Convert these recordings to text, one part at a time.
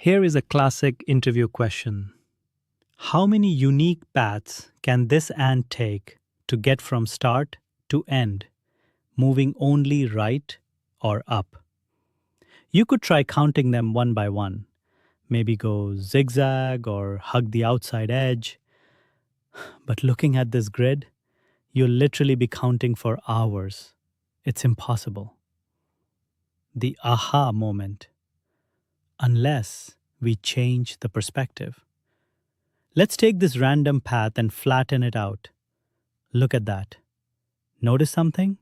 Here is a classic interview question. How many unique paths can this ant take to get from start to end, moving only right or up? You could try counting them one by one. Maybe go zigzag or hug the outside edge. But looking at this grid, you'll literally be counting for hours. It's impossible. The aha moment. Unless we change the perspective. Let's take this random path and flatten it out. Look at that. Notice something?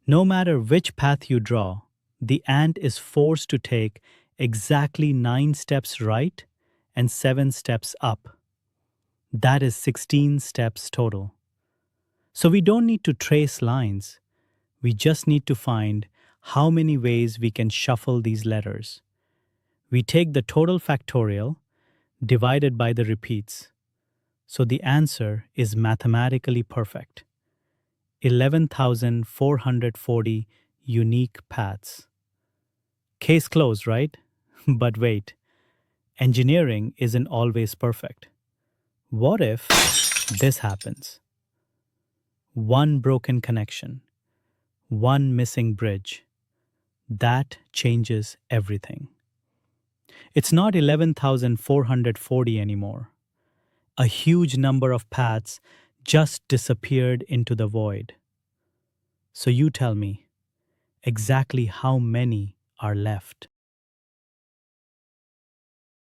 No matter which path you draw, the ant is forced to take exactly 9 steps right and 7 steps up. That is 16 steps total. So we don't need to trace lines. We just need to find how many ways we can shuffle these letters. We take the total factorial divided by the repeats. So the answer is mathematically perfect. 11,440 unique paths. Case closed, right? But wait, engineering isn't always perfect. What if this happens? One broken connection, one missing bridge. That changes everything. It's not 11,440 anymore. A huge number of paths just disappeared into the void. So you tell me, exactly how many are left?